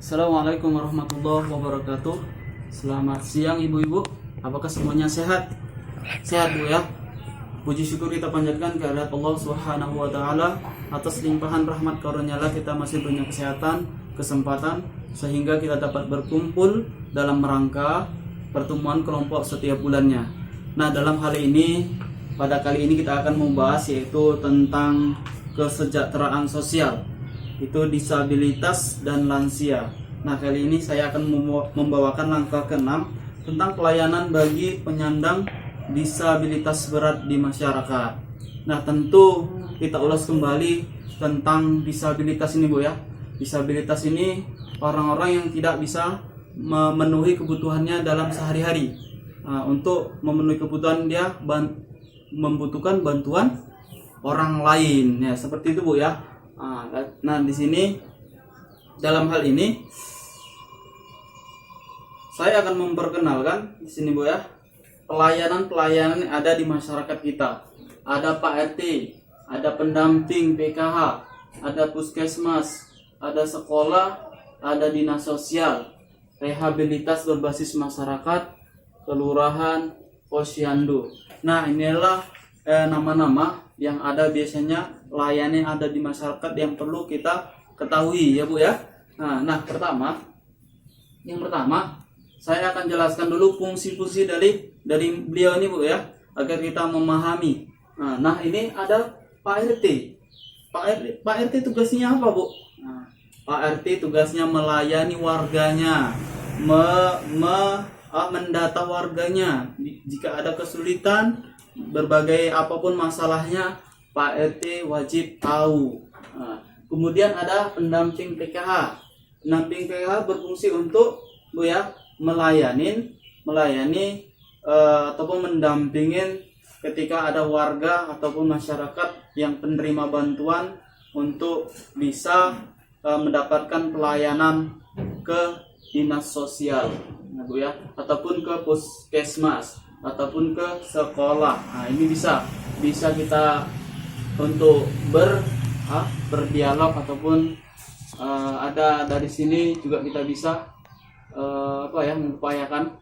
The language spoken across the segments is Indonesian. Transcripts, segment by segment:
Assalamualaikum warahmatullahi wabarakatuh. Selamat siang ibu-ibu. Apakah semuanya sehat? Sehat bu ya. Puji syukur kita panjatkan kehadirat Allah Subhanahu wa taala atas limpahan rahmat karunia-Nya kita masih punya kesehatan, kesempatan sehingga kita dapat berkumpul dalam rangka pertemuan kelompok setiap bulannya. Nah, dalam hal ini pada kali ini kita akan membahas yaitu tentang kesejahteraan sosial. Itu disabilitas dan lansia. Nah, kali ini saya akan membawakan langkah ke-6 tentang pelayanan bagi penyandang disabilitas berat di masyarakat. Nah, tentu kita ulas kembali tentang disabilitas ini Bu ya. Disabilitas ini orang-orang yang tidak bisa memenuhi kebutuhannya dalam sehari-hari. Nah, untuk memenuhi kebutuhan dia membutuhkan bantuan orang lain ya, seperti itu Bu ya. Nah, di sini dalam hal ini saya akan memperkenalkan di sini Bu ya, pelayanan-pelayanan yang ada di masyarakat kita. Ada Pak RT, ada pendamping PKH, ada puskesmas, ada sekolah, ada dinas sosial, rehabilitas berbasis masyarakat, kelurahan, posyandu. Nah, inilah nama-nama yang ada biasanya layanan yang ada di masyarakat yang perlu kita ketahui ya Bu ya. Nah, yang pertama saya akan jelaskan dulu fungsi-fungsi dari beliau ini Bu ya, agar kita memahami. Nah, ini ada Pak RT. Pak RT tugasnya apa Bu? Nah, Pak RT tugasnya melayani warganya, mendata warganya. Jika ada kesulitan, berbagai apapun masalahnya, Pak RT wajib tahu. Kemudian ada pendamping PKH. Pendamping PKH berfungsi untuk Bu ya, melayani ataupun mendampingin ketika ada warga ataupun masyarakat yang penerima bantuan untuk bisa mendapatkan pelayanan ke dinas sosial, nah, Bu ya, ataupun ke puskesmas ataupun ke sekolah. Nah, ini bisa kita untuk berdialog ataupun ada dari sini juga kita bisa mengupayakan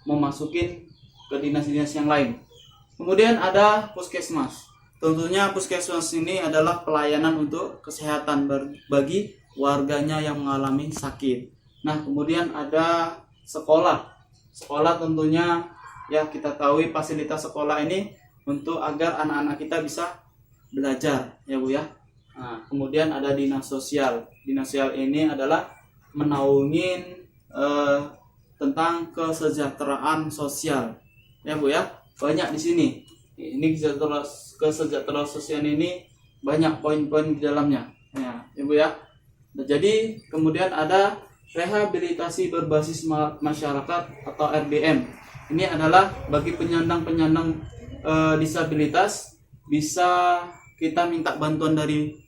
memasukin ke dinas-dinas yang lain. Kemudian ada puskesmas. Tentunya puskesmas ini adalah pelayanan untuk kesehatan bagi warganya yang mengalami sakit. Nah, kemudian ada sekolah. Sekolah tentunya ya kita tahu fasilitas sekolah ini untuk agar anak-anak kita bisa belajar ya Bu ya. Nah, kemudian ada dinas sosial. Dinas sosial ini adalah menaungin tentang kesejahteraan sosial ya Bu ya. Banyak di sini. Ini kesejahteraan sosial ini banyak poin-poin di dalamnya ya Bu ya. Nah, jadi kemudian ada rehabilitasi berbasis masyarakat atau RBM. Ini adalah bagi penyandang disabilitas, bisa kita minta bantuan dari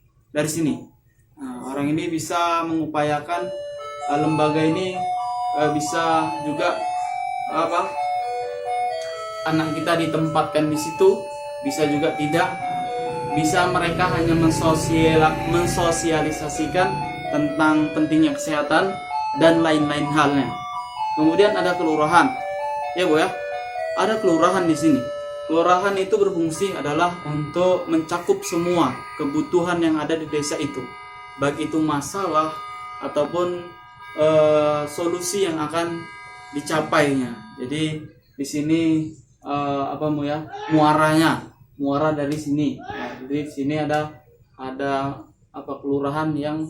sini. Nah, orang ini bisa mengupayakan lembaga ini bisa juga anak kita ditempatkan di situ, bisa juga tidak, bisa mereka hanya mensosialisasikan tentang pentingnya kesehatan dan lain-lain halnya. Kemudian ada kelurahan ya Bu ya, ada kelurahan di sini. Kelurahan itu berfungsi adalah untuk mencakup semua kebutuhan yang ada di desa itu, baik itu masalah ataupun solusi yang akan dicapainya. Jadi di sini muara dari sini. Nah, jadi di sini ada kelurahan yang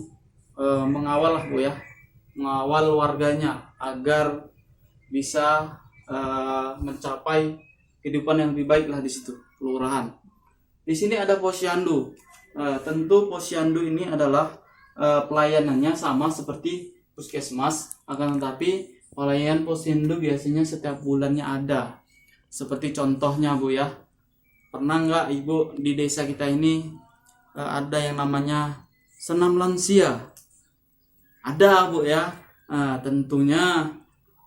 mengawal lah Bu ya, mengawal warganya agar bisa mencapai kehidupan yang lebih baik lah di situ, kelurahan. Di sini ada posyandu. Tentu posyandu ini adalah pelayanannya sama seperti puskesmas, akan tetapi pelayanan posyandu biasanya setiap bulannya ada. Seperti contohnya Bu ya, pernah nggak Ibu di desa kita ini ada yang namanya senam lansia? Ada Bu ya. Tentunya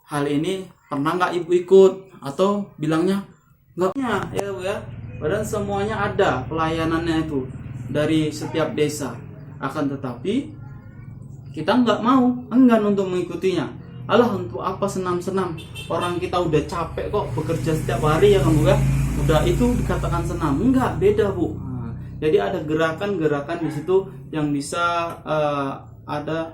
hal ini pernah nggak Ibu ikut atau bilangnya nggak ya Bu ya. Padahal semuanya ada pelayanannya itu dari setiap desa. Akan tetapi kita nggak mau, enggan untuk mengikutinya. Alah, untuk apa senam-senam? Orang kita udah capek kok bekerja setiap hari ya kan Bu ya. Udah itu dikatakan senam? Enggak, beda Bu. Nah, jadi ada gerakan-gerakan di situ yang bisa ada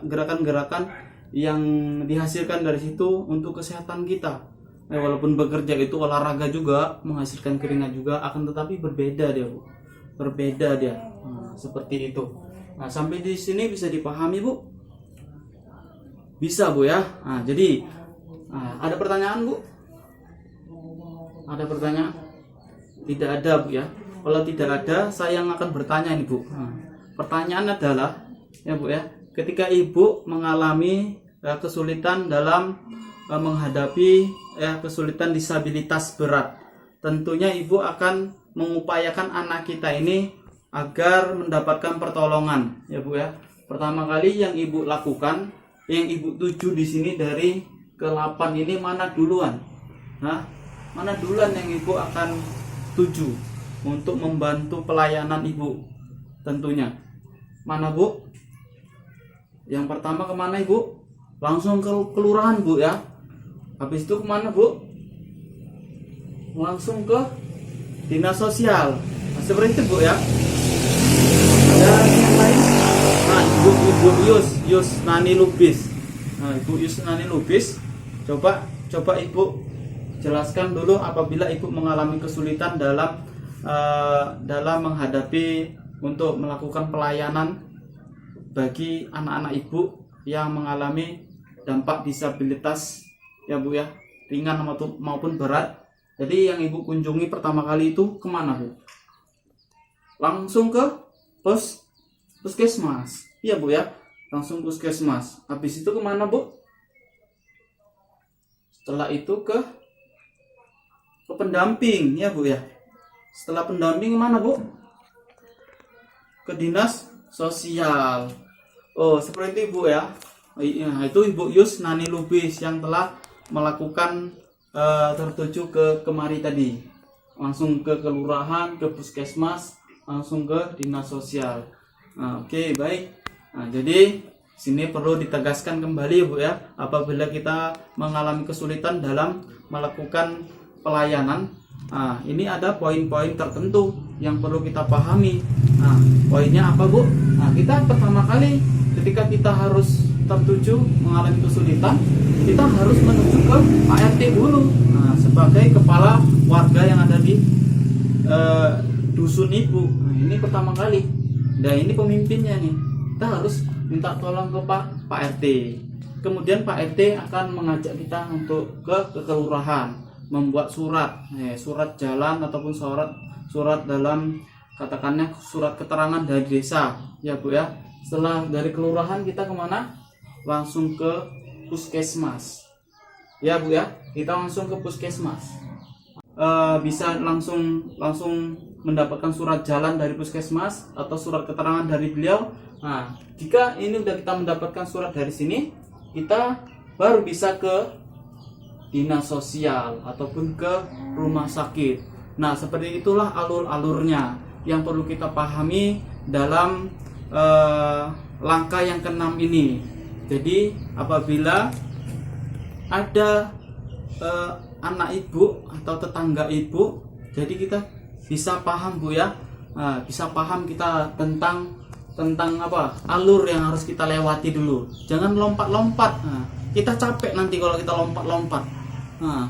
gerakan-gerakan yang dihasilkan dari situ untuk kesehatan kita. Walaupun bekerja itu olahraga juga, menghasilkan keringat juga, akan tetapi berbeda dia Bu. Berbeda dia. Nah, seperti itu. Nah, sampai di sini bisa dipahami Bu? Bisa Bu ya. Nah, jadi ada pertanyaan Bu? Ada pertanyaan? Tidak ada Bu ya. Kalau tidak ada, saya yang akan bertanya ini Bu. Nah, pertanyaan adalah ya Bu ya, ketika Ibu mengalami kesulitan dalam menghadapi kesulitan disabilitas berat, tentunya Ibu akan mengupayakan anak kita ini agar mendapatkan pertolongan ya Bu ya. Pertama kali yang Ibu lakukan, yang Ibu tuju di sini dari ke-8 ini mana duluan? Nah, mana duluan yang Ibu akan tuju untuk membantu pelayanan Ibu? Tentunya mana Bu? Yang pertama kemana Ibu? Langsung ke kelurahan Bu ya. Habis itu kemana Bu? Langsung ke dinas sosial. Nah, seperti itu Bu ya. Ada yang lain? Nah, Ibu Yus Nani Lubis. Nah, Ibu Yus Nani Lubis, coba Ibu jelaskan dulu apabila Ibu mengalami kesulitan dalam menghadapi untuk melakukan pelayanan bagi anak-anak Ibu yang mengalami dampak disabilitas ya Bu ya, ringan maupun berat. Jadi yang Ibu kunjungi pertama kali itu kemana Bu? Langsung ke puskesmas. Iya Bu ya, langsung puskesmas. Habis itu kemana Bu? Setelah itu ke pendamping ya Bu ya. Setelah pendamping kemana Bu? Ke dinas sosial. Oh, seperti itu Bu ya. Nah, itu Ibu Yus Nani Lubis yang telah melakukan tertuju ke kemari tadi. Langsung ke kelurahan, ke puskesmas, langsung ke dinas sosial. Nah, oke, baik. Nah, jadi sini perlu ditegaskan kembali Bu ya, apabila kita mengalami kesulitan dalam melakukan pelayanan, nah, ini ada poin-poin tertentu yang perlu kita pahami. Nah, poinnya apa Bu? Nah, kita pertama kali ketika kita harus tertuju mengalami kesulitan, kita harus menuju ke Pak RT dulu. Nah, sebagai kepala warga yang ada di dusun Ibu. Nah, ini pertama kali. Nah, ini pemimpinnya nih. Kita harus minta tolong ke Pak RT. Kemudian Pak RT akan mengajak kita untuk ke kelurahan, membuat surat jalan ataupun surat dalam katakannya surat keterangan dari desa ya Bu ya. Setelah dari kelurahan kita kemana? Langsung ke puskesmas ya Bu ya, kita langsung ke puskesmas. Bisa langsung mendapatkan surat jalan dari puskesmas atau surat keterangan dari beliau. Nah, jika ini udah kita mendapatkan surat dari sini, kita baru bisa ke dinas sosial ataupun ke rumah sakit. Nah, seperti itulah alur-alurnya yang perlu kita pahami dalam langkah yang ke-6 ini. Jadi apabila ada anak Ibu atau tetangga Ibu, jadi kita bisa paham Bu ya, bisa paham kita tentang apa alur yang harus kita lewati dulu. Jangan lompat-lompat. Nah, kita capek nanti kalau kita lompat-lompat. Nah,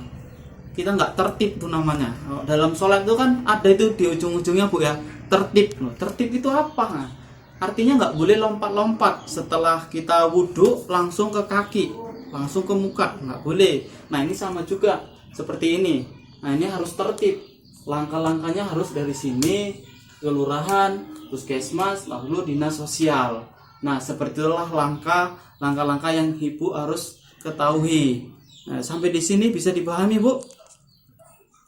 kita nggak tertib tuh namanya. Dalam sholat itu kan ada itu di ujung-ujungnya Bu ya, tertib. Tertib itu apa? Nah, artinya nggak boleh lompat-lompat. Setelah kita wudhu langsung ke kaki, langsung ke muka, nggak boleh. Nah, ini sama juga seperti ini. Nah, ini harus tertib. Langkah-langkahnya harus dari sini, kelurahan, puskesmas, lalu dinas sosial. Nah, seperti itulah langkah-langkah yang Ibu harus ketahui. Nah, sampai di sini bisa dipahami Bu?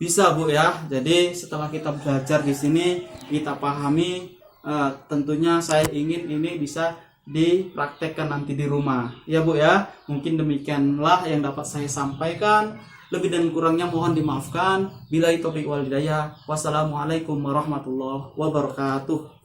Bisa Bu ya. Jadi setelah kita belajar di sini, kita pahami. Tentunya saya ingin ini bisa dipraktekkan nanti di rumah ya Bu ya. Mungkin demikianlah yang dapat saya sampaikan. Lebih dan kurangnya mohon dimaafkan. Billahi taufiq wal hidayah. Wassalamualaikum warahmatullahi wabarakatuh.